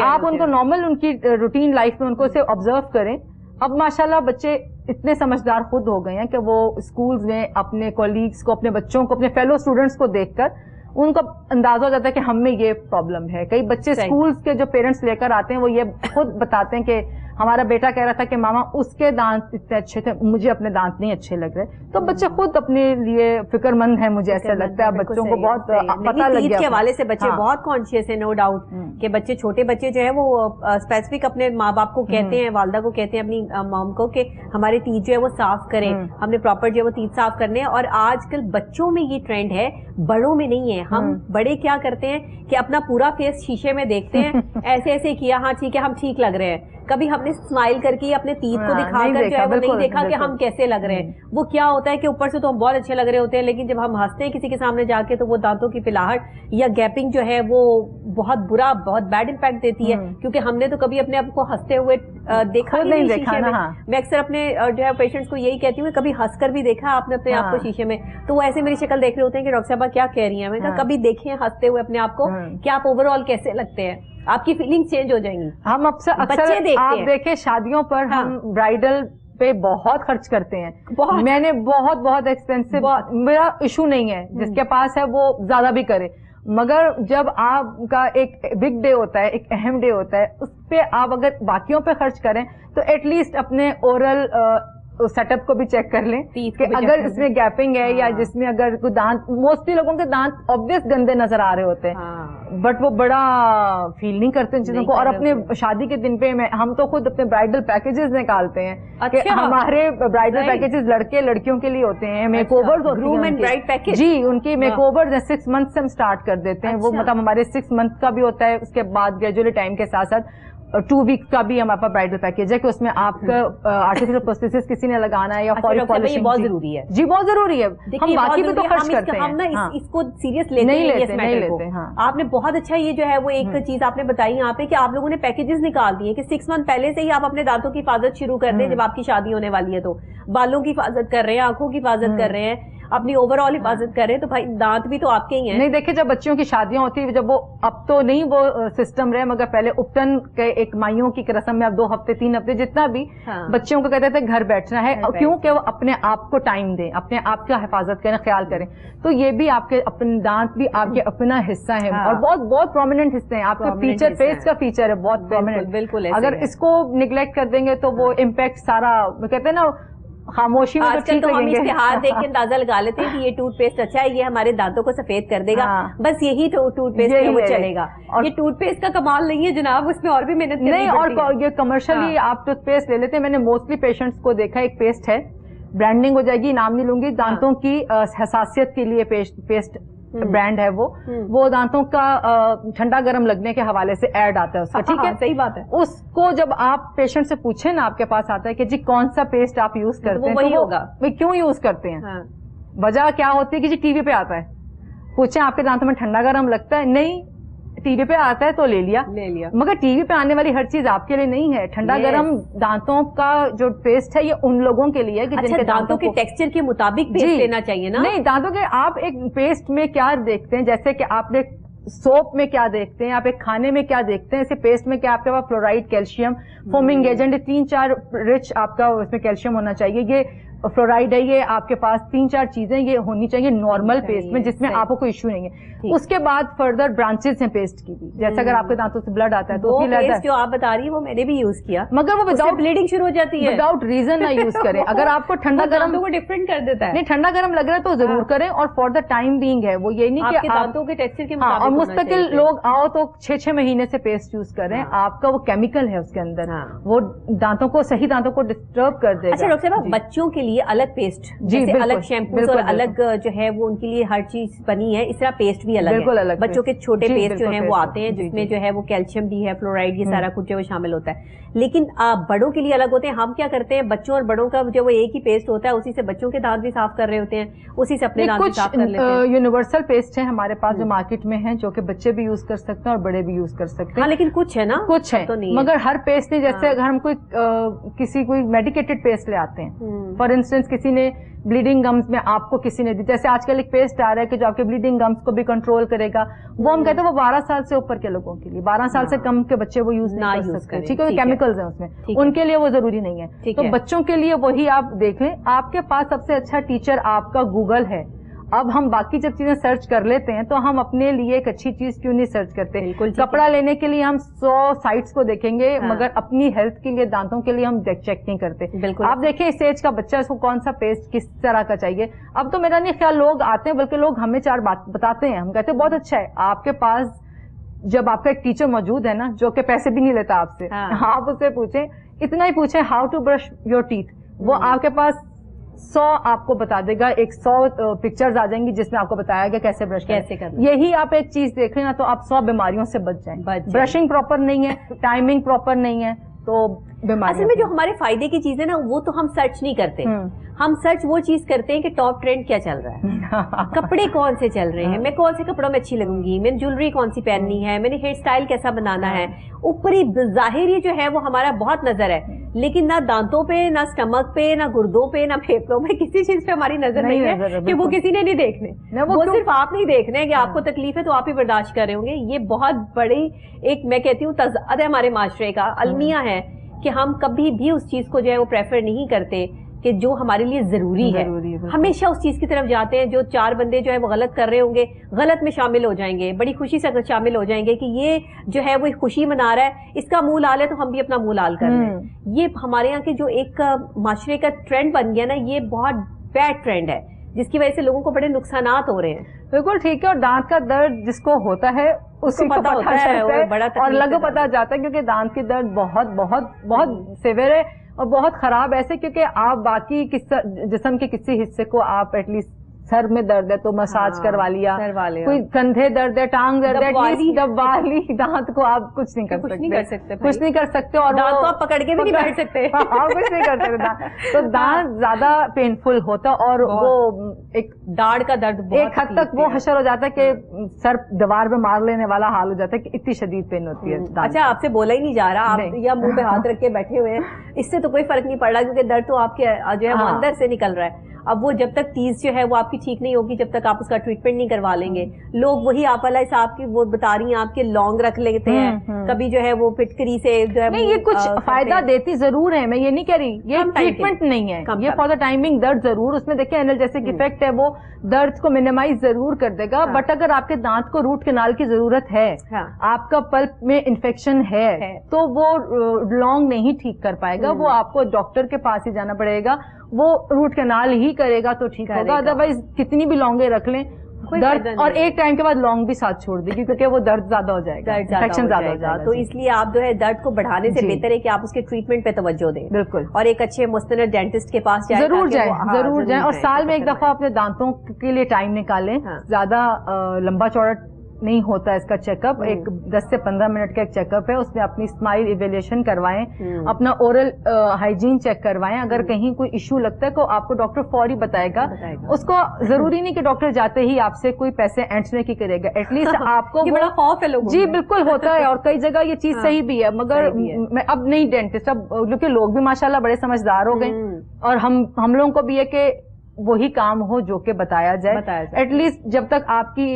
آپ ان کو نارمل ان کی روٹین لائف میں ان کو اسے آبزرو کریں. اب ماشاءاللہ بچے اتنے سمجھدار خود ہو گئے ہیں کہ وہ اسکولز میں اپنے کولیگز کو، اپنے بچوں کو، اپنے فیلو اسٹوڈنٹس کو دیکھ کر ان کو اندازہ ہو جاتا ہے کہ ہم میں یہ پرابلم ہے. کئی بچے اسکولز کے جو پیرنٹس لے کر آتے ہیں وہ یہ خود بتاتے ہیں کہ ہمارا بیٹا کہہ رہا تھا کہ ماما اس کے دانت اتنے اچھے تھے، مجھے اپنے دانت نہیں اچھے لگ رہے. تو بچے خود اپنے لیے فکر مند ہیں، مجھے ایسا لگتا ہے. بچوں کو بہت پتہ لگ گیا کے حوالے سے بچے بہت کانشیس ہیں، نو ڈاؤٹ کہ بچے چھوٹے بچے جو ہے وہ اسپیسیفک اپنے ماں باپ کو کہتے ہیں، والدہ کو کہتے ہیں، اپنی مام کو کہ ہمارے تیت جو ہے وہ صاف کریں، ہم نے پراپر جو ہے وہ تیت صاف کرنے. اور آج کل بچوں میں یہ ٹرینڈ ہے، بڑوں میں نہیں ہے. ہم بڑے کیا کرتے ہیں کہ اپنا پورا فیس شیشے میں دیکھتے ہیں، ایسے ایسے کیا، ہاں ٹھیک ہے ہم ٹھیک لگ رہے ہیں. کبھی ہم نے اسمائل کر کے اپنے تیت کو دکھا کر جو ہے وہ نہیں دیکھا کہ ہم کیسے لگ رہے ہیں. وہ کیا ہوتا ہے کہ اوپر سے تو ہم بہت اچھے لگ رہے ہوتے ہیں، لیکن جب ہم ہنستے ہیں کسی کے سامنے جا کے تو وہ دانتوں کی پلاہٹ یا گیپنگ جو ہے وہ بہت برا، بہت بیڈ امپیکٹ دیتی ہے، کیونکہ ہم نے تو کبھی اپنے آپ کو ہنستے ہوئے دیکھا ہی نہیں شیشے میں. میں اکثر اپنے جو ہے پیشنٹس کو یہی کہتی ہوں کبھی ہنس کر بھی دیکھا آپ نے اپنے آپ کو شیشے میں؟ تو وہ ایسے میری شکل دیکھ رہے ہوتے ہیں کہ ڈاکٹر صاحبہ کیا کہہ رہی ہیں. میں کہا کبھی دیکھیں ہنستے ہوئے اپنے آپ کو کہ آپ اوور آل کیسے لگتے ہیں، آپ کی فیلنگ چینج ہو جائیں گی. ہم اکثر آپ دیکھیں شادیوں پر ہم برائڈل پہ بہت خرچ کرتے ہیں. میں نے بہت ایکسپینسو، میرا ایشو نہیں ہے، جس کے پاس ہے وہ زیادہ بھی کرے، مگر جب آپ کا ایک بگ ڈے ہوتا ہے، ایک اہم ڈے ہوتا ہے، اس پہ آپ اگر باقیوں پہ خرچ کریں تو ایٹ لیسٹ اپنے اورل سیٹ اپ کو بھی چیک کر لیں کہ اگر اس میں گیپنگ ہے یا جس میں اگر کوئی دانت، موسٹلی لوگوں کے دانت آبویس گندے نظر آ رہے ہوتے ہیں بٹ وہ بڑا فیل نہیں کرتے ان چیزوں کو. اور اپنے شادی کے دن پہ ہم تو خود اپنے برائڈل پیکیجز نکالتے ہیں کہ ہمارے برائڈل پیکیجز لڑکے لڑکیوں کے لیے ہوتے ہیں، میک اوورز ہوتے ہیں. جی ان کی میک اوورز 6 منتھ سے ہم اسٹارٹ کر دیتے ہیں. وہ مطلب ہمارے 6 منتھ کا بھی ہوتا ہے، اس کے بعد گریجولی ٹائم کے ساتھ ساتھ 2 ویک کا بھی ہمارے پاس برائڈل پیکیج ہے کہ اس میں آپ کا آرٹیفیشل پروسیسز کسی نے لگانا ہے یا فوری پالشنگ بہت ضروری ہے. جی بہت ضروری ہے. ہم باقی بھی تو خرچ کرتے ہیں، ہم نا اس کو سیریس نہیں لیتے. آپ نے بہت اچھا یہ جو ہے وہ ایک چیز آپ نے بتائی یہاں پہ کہ آپ لوگوں نے پیکیجز نکال دیے کہ 6 منتھ پہلے سے ہی آپ اپنے دانتوں کی حفاظت شروع کر دیں. جب آپ کی شادی ہونے والی ہے تو بالوں کی حفاظت کر رہے ہیں، آنکھوں کی حفاظت کر رہے ہیں، اپنی اوور آل حفاظت کر رہے ہیں، تو بھائی دانت بھی تو آپ کے ہی ہیں. نہیں دیکھیں جب بچیوں کی شادیاں ہوتی ہیں، جب وہ اب تو نہیں وہ سسٹم رہے، مگر پہلے اپٹن کے ایک مائیوں کی رسم میں اب 2 ہفتے 3 ہفتے جتنا بھی بچیوں کو کہتے تھے گھر بیٹھنا ہے کیونکہ وہ اپنے آپ کو ٹائم دیں، اپنے آپ کا حفاظت کریں، خیال کریں. تو یہ بھی آپ کے اپنے دانت بھی آپ کے اپنا حصہ ہے اور بہت پرومیننٹ حصے ہیں آپ کا. فیچر فیس کا فیچر ہے بہت پرومیننٹ. بالکل اگر اس کو نگلیکٹ کر دیں گے تو وہ امپیکٹ سارا کہتے ہیں نا خاموشی میں آج کل تو ہم اشتہار دیکھ کے اندازہ لگا لیتے ہیں کہ یہ ٹوتھ پیسٹ اچھا ہے, یہ ہمارے دانتوں کو سفید کر دے گا, بس یہی ٹوتھ پیسٹ ہے وہ چلے گا. یہ ٹوتھ پیسٹ کا کمال نہیں ہے جناب, اس میں اور بھی محنت نہیں, اور یہ کمرشلی آپ ٹوتھ پیسٹ لے لیتے ہیں. میں نے موسٹلی پیشنٹس کو دیکھا, ایک پیسٹ ہے, برانڈنگ ہو جائے گی, نام نہیں لوں گی, دانتوں کی حساسیت کے لیے پیسٹ برانڈ ہے وہ دانتوں کا ٹھنڈا گرم لگنے کے حوالے سے ایڈ آتا ہے اس کا, ٹھیک ہے, صحیح بات ہے. اس کو جب آپ پیشنٹ سے پوچھیں نا, آپ کے پاس آتا ہے کہ جی کون سا پیسٹ آپ یوز کرتے ہیں, وہی ہوگا, کیوں یوز کرتے ہیں, وجہ کیا ہوتی ہے کہ جی ٹی وی پہ آتا ہے, پوچھیں آپ کے دانتوں میں ٹھنڈا گرم لگتا ہے, نہیں ٹی وی پہ آتا ہے تو لے لیا, مگر ٹی وی پہ آنے والی ہر چیز آپ کے لیے نہیں ہے. ٹھنڈا گرم دانتوں کا جو پیسٹ ہے یہ ان لوگوں کے لیے کہ جن کے دانتوں کے ٹیکسچر کے مطابق پیسٹ لینا چاہیے نا. نہیں, دانتوں کے آپ ایک پیسٹ میں کیا دیکھتے ہیں, جیسے کہ آپ نے سوپ میں کیا دیکھتے ہیں, آپ ایک کھانے میں کیا دیکھتے ہیں, ایسے پیسٹ میں کیا آپ کے پاس فلورائڈ, کیلشیم, فومنگ ایجنٹ, 3-4 رچ آپ کا اس میں کیلشیم ہونا چاہیے, یہ فلورائڈ ہے, یہ آپ کے پاس 3-4 چیزیں یہ ہونی چاہیے نارمل پیسٹ میں, جس میں آپ کو کوئی ایشو نہیں ہے. اس کے بعد فردر برانچز ہیں پیسٹ کی بھی, جیسے اگر آپ کے دانتوں سے بلڈ آتا ہے تو پیسٹ جو آپ بتا رہی ہیں وہ میں نے بھی یوز کیا, مگر وہ وداؤٹ بلیڈنگ شروع ہو جاتی ہے, وداؤٹ ریزن نہ یوز کریں. اگر آپ کو ٹھنڈا گرم کو ڈفرینٹ کر دیتا ہے, نہیں ٹھنڈا گرم لگ رہا ہے تو ضرور کریں, اور فار دا ٹائم بینگ ہے وہ, یہ نہیں کہ دانتوں کے ٹیکسچر کے مطابق, اور مستقل لوگ آؤ تو 6 مہینے سے پیسٹ یوز کریں, آپ کا وہ کیمیکل ہے اس کے اندر, وہ دانتوں کو صحیح دانتوں کو ڈسٹرب کر دے گا. اچھا ڈاکٹر صاحب, بچوں کے لیے الگ پیسٹ, الگ شیمپوز اور الگ جو ہے وہ ان کے لیے ہر چیز بنی ہے, اس طرح پیسٹ بھی الگ ہے. بچوں کے چھوٹے پیسٹ جو ہیں وہ آتے ہیں جس میں جو ہے وہ کیلشیم بھی ہے, فلورائڈ, یہ سارا کچھ جو وہ شامل ہوتا ہے, لیکن بڑوں کے لیے الگ ہوتے ہیں. ہم کیا کرتے ہیں, بچوں اور بڑوں کا جو وہ ایک ہی پیسٹ ہوتا ہے, اسی سے بچوں کے دانت بھی صاف کر رہے ہوتے ہیں, اسی سے اپنے دانت بھی صاف کر لیتے ہیں. یونیورسل پیسٹ ہیں ہمارے پاس جو مارکیٹ میں ہیں, جو کہ بچے بھی یوز کر سکتے ہیں اور بڑے بھی یوز کر سکتے ہیں. ہاں لیکن کچھ ہے نا, کچھ ہے, مگر ہر پیسٹ نہیں. جیسے اگر ہم کوئی میڈیکیٹڈ پیسٹ لے آتے ہیں, فار انسٹنس کسی نے بلیڈنگ گمز میں آپ کو کسی نے دی, جیسے آج کل ایک پیسٹ آ رہا ہے کہ جو آپ کے بلیڈنگ گمز کو بھی کنٹرول کرے گا, وہ ہم کہتے ہیں وہ 12 سال سے اوپر کے لوگوں کے لیے, 12 سال سے کم کے بچے وہ یوز نہیں کر سکتے, ٹھیک ہے, کیمیکلز ہیں اس میں, ان کے لیے وہ ضروری نہیں ہے. تو بچوں کے لیے وہی آپ دیکھ لیں. آپ کے پاس سب سے اچھا ٹیچر آپ کا گوگل ہے. اب ہم باقی جب چیزیں سرچ کر لیتے ہیں تو ہم اپنے لیے ایک اچھی چیز کیوں نہیں سرچ کرتے. کپڑا لینے کے لیے ہم 100 سائٹس کو دیکھیں گے, مگر اپنی ہیلتھ کے لیے, دانتوں کے لیے ہم چیک نہیں کرتے. آپ دیکھیں اس ایج کا بچہ, اس کو کون سا پیسٹ کس طرح کا چاہیے. اب تو میرا نہیں خیال لوگ آتے ہیں, بلکہ لوگ ہمیں 4 بات بتاتے ہیں, ہم کہتے ہیں بہت اچھا ہے. آپ کے پاس جب آپ کا ایک ٹیچر موجود ہے نا, جو کہ پیسے بھی نہیں لیتا آپ سے, آپ اس سے پوچھیں, اتنا ہی پوچھیں how to brush your teeth, وہ آپ کے پاس 100 آپ کو بتا دے گا, 100 پکچرز آ جائیں گی جس میں آپ کو بتایا گیا کیسے برش کرنا. یہی آپ ایک چیز دیکھ لیں نا تو آپ 100 بیماریوں سے بچ جائیں. برشنگ پراپر نہیں ہے, ٹائمنگ پراپر نہیں ہے, تو بیماری. اصل میں جو ہمارے فائدے کی چیزیں نا وہ تو ہم سرچ نہیں کرتے, ہم سرچ وہ چیز کرتے ہیں کہ ٹاپ ٹرینڈ کیا چل رہا ہے, کپڑے کون سے چل رہے ہیں, میں کون سے کپڑوں میں اچھی لگوں گی, میں نے جولری کون سی پہننی ہے, میں نے ہیئر اسٹائل کیسا بنانا ہے. اوپری ظاہری جو ہے وہ ہمارا بہت نظر ہے, لیکن نہ دانتوں پہ, نہ اسٹمک پہ, نہ گردوں پہ, نہ پھیپھڑوں پہ, کسی چیز پہ ہماری نظر نہیں ہے کہ وہ کسی نے نہیں دیکھنے. وہ صرف آپ نہیں دیکھنے کہ آپ کو تکلیف ہے تو آپ ہی برداشت کر رہے ہوں گے. یہ بہت بڑی ایک میں کہتی ہوں تضاد ہے ہمارے معاشرے کا, المیہ ہے کہ ہم کبھی بھی اس چیز کو جو ہے وہ پریفر نہیں کرتے کہ جو ہمارے لیے ضروری ہے. ہمیشہ اس چیز کی طرف جاتے ہیں جو 4 بندے جو ہے وہ غلط کر رہے ہوں گے, غلط میں شامل ہو جائیں گے, بڑی خوشی سے شامل ہو جائیں گے کہ یہ جو ہے وہ خوشی منا رہا ہے, اس کا منہ لال ہے تو ہم بھی اپنا منہ لال کر رہے ہیں. یہ ہمارے یہاں کے جو ایک معاشرے کا ٹرینڈ بن گیا نا, یہ بہت بیڈ ٹرینڈ ہے جس کی وجہ سے لوگوں کو بڑے نقصانات ہو رہے ہیں. بالکل ٹھیک ہے, اور دانت کا درد جس کو ہوتا ہے اسی کو پتہ ہوتا ہے, اور لگو پتہ جاتا ہے, کیونکہ دانت کی درد بہت بہت بہت سیویئر ہے اور بہت خراب ایسے, کیونکہ آپ باقی جسم کے کسی حصے کو آپ ایٹ لیسٹ سر میں درد ہے تو مساج کروا لیا, کوئی کندھے درد ہے, ٹانگ درد ہے, دبوالی, دانت کو آپ کچھ نہیں کر سکتے, کچھ نہیں کر سکتے, اور دانت کو آپ پکڑ کے بھی نہیں بیٹھ سکتے, کچھ نہیں کر سکتے. تو دانت زیادہ پینفل ہوتا, اور وہ ایک داڑھ کا درد ایک حد تک وہ حشر ہو جاتا ہے کہ سر دیوار پہ مار لینے والا حال ہو جاتا ہے کہ اتنی شدید پین ہوتی ہے. اچھا, آپ سے بولا ہی نہیں جا رہا, آپ یا منہ پہ ہاتھ رکھ کے بیٹھے ہوئے ہیں, اس سے تو کوئی فرق نہیں پڑ رہا, کیونکہ درد تو آپ کے جو ہے وہ اندر سے نکل رہا ہے. اب وہ جب تک تیز جو ہے وہ آپ کی ٹھیک نہیں ہوگی, جب تک آپ اس کا ٹریٹمنٹ نہیں کروا لیں گے. لوگ وہی آپ والا صاحب کی وہ بتا رہی ہیں, آپ کے لانگ رکھ لیتے ہیں, کبھی جو ہے وہ پٹکری سے جو ہے, نہیں یہ کچھ فائدہ دیتی ضرور ہے, میں یہ نہیں کہہ رہی یہ ٹریٹمنٹ نہیں ہے, یہ فار دا ٹائمنگ درد ضرور اس میں دیکھیں انالجیسک ایفیکٹ ہے, وہ درد کو منیمائز ضرور کر دے گا. بٹ اگر آپ کے دانت کو روٹ کنال کی ضرورت ہے, آپ کا پلپ میں انفیکشن ہے, تو وہ لانگ نہیں ٹھیک کر پائے گا, وہ آپ کو ڈاکٹر کے پاس ہی جانا پڑے گا. وہ روٹ کینال ہی کرے گا تو ٹھیک ہوگا, ادروائز کتنی بھی لونگیں رکھ لیں درد, اور ایک ٹائم کے بعد لونگ بھی ساتھ چھوڑ دیجیے کیونکہ وہ درد زیادہ ہو جائے گا, انفیکشن زیادہ ہو جائے گا. تو اس لیے آپ جو ہے درد کو بڑھانے سے بہتر ہے کہ آپ اس کے ٹریٹمنٹ پہ توجہ دیں. بالکل, اور ایک اچھے مستند ڈینٹسٹ کے پاس جائیں, ضرور جائیں, اور سال میں ایک دفعہ اپنے دانتوں کے لیے ٹائم نکالیں. زیادہ لمبا چوڑا نہیں ہوتا ہے اس کا چیک اپ, ایک 10 سے 15 منٹ کا ایک چیک اپ ہے, اس میں اپنی اسمائل ایویلیشن کروائیں, اپنا اورل ہائیجین چیک کروائیں. اگر کہیں کوئی ایشو لگتا ہے تو آپ کو ڈاکٹر فوری بتائے گا. اس کو ضروری نہیں کہ ڈاکٹر جاتے ہی آپ سے کوئی پیسے اینٹنے کی کرے گا, ایٹ لیسٹ آپ کو بڑا خوف ہے لوگوں. جی بالکل ہوتا ہے, اور کئی جگہ یہ چیز صحیح بھی ہے, مگر میں اب نہیں ڈینٹسٹ, اب کیونکہ لوگ بھی ماشاءاللہ بڑے سمجھدار ہو گئے, اور ہم لوگوں کو بھی ہے کہ وہی کام ہو جو کہ بتایا جائے. ایٹ لیسٹ جب تک آپ کی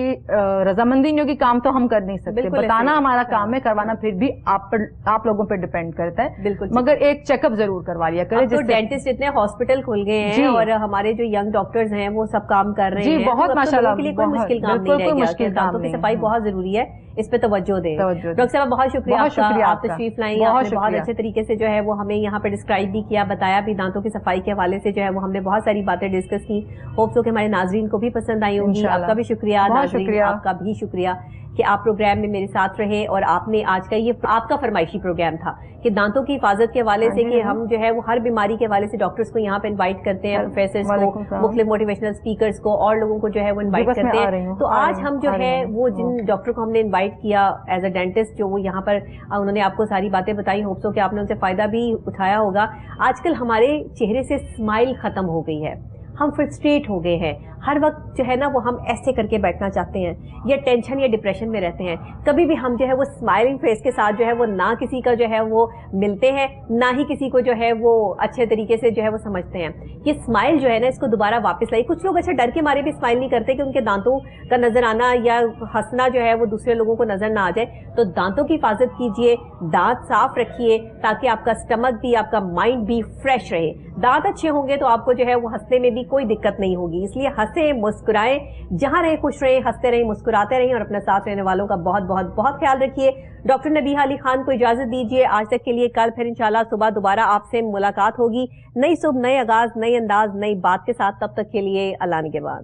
رضامندی نہیں ہوگی کام تو ہم کر نہیں سکتے, بتانا ہمارا کام ہے, کروانا پھر بھی آپ لوگوں پہ ڈیپینڈ کرتا ہے. بالکل, مگر ایک چیک اپ ضرور کروا لیا کرے. جو ڈینٹسٹ اتنے ہاسپٹل کھل گئے ہیں, اور ہمارے جو ینگ ڈاکٹرز ہیں وہ سب کام کر رہے ہیں, جی بہت ماشاءاللہ, کے لیے کوئی مشکل کام نہیں رہ گیا. دانتوں کی صفائی بہت ضروری ہے, اس پہ توجہ دیں. ڈاکٹر صاحب بہت شکریہ آپ تشریف لائیں, آپ نے بہت اچھے طریقے سے جو ہے وہ ہمیں یہاں پہ ڈسکرائب بھی کیا, بتایا بھی دانتوں کی صفائی کے حوالے سے جو ہے وہ ہم نے بہت ساری باتیں ڈسکس کی. ہوپ سو کہ ہمارے ناظرین کو بھی پسند آئی ہوں گی. آپ کا بھی شکریہ ناظرین, آپ کا بھی شکریہ کہ آپ پروگرام میں میرے ساتھ رہے, اور آپ نے آج کا یہ آپ کا فرمائشی پروگرام تھا کہ دانتوں کی حفاظت کے حوالے سے کہ ہم جو ہے وہ ہر بیماری کے حوالے سے ڈاکٹرز کو یہاں پہ انوائٹ کرتے ہیں, پروفیسرز کو, مختلف موٹیویشنل اسپیکرز کو, اور لوگوں کو جو ہے وہ انوائٹ کرتے ہیں. تو آج ہم جو ہے وہ جن ڈاکٹر کو ہم نے انوائٹ کیا ایز اے ڈینٹسٹ, جو وہ یہاں پر انہوں نے آپ کو ساری باتیں بتائی, ہوپ سو کہ آپ نے ان سے فائدہ بھی اٹھایا ہوگا. آج کل ہمارے چہرے سے اسمائل ختم ہو گئی ہے, ہم فرسٹریٹ ہو گئے ہیں, ہر وقت جو ہے نا وہ ہم ایسے کر کے بیٹھنا چاہتے ہیں, یا ٹینشن یا ڈپریشن میں رہتے ہیں. کبھی بھی ہم جو ہے وہ اسمائلنگ فیس کے ساتھ جو ہے وہ نہ کسی کا جو ہے وہ ملتے ہیں, نہ ہی کسی کو جو ہے وہ اچھے طریقے سے جو ہے وہ سمجھتے ہیں. یہ اسمائل جو ہے نا اس کو دوبارہ واپس لائی. کچھ لوگ اچھا ڈر کے مارے بھی اسمائل نہیں کرتے کہ ان کے دانتوں کا نظر آنا یا ہنسنا جو ہے وہ دوسرے لوگوں کو نظر نہ آ جائے. تو دانتوں کی حفاظت کیجیے, دانت صاف رکھیے, تاکہ آپ کا اسٹمک بھی, آپ کا مائنڈ بھی فریش رہے. دانت اچھے ہوں گے تو آپ کو جو ہے وہ ہنسنے میں بھی کوئی دقت نہیں ہوگی. اس لیے ہنسیں, مسکرائیں, جہاں رہیں خوش رہیں, ہنستے رہیں, مسکراتے رہیں, اور اپنے ساتھ رہنے والوں کا بہت بہت بہت خیال رکھیے. ڈاکٹر نبیہہ علی خان کو اجازت دیجیے آج تک کے لیے. کل پھر انشاءاللہ صبح دوبارہ آپ سے ملاقات ہوگی, نئی صبح, نئے آغاز, نئی انداز, نئی بات کے ساتھ. تب تک کے لیے اللہ نگہبان.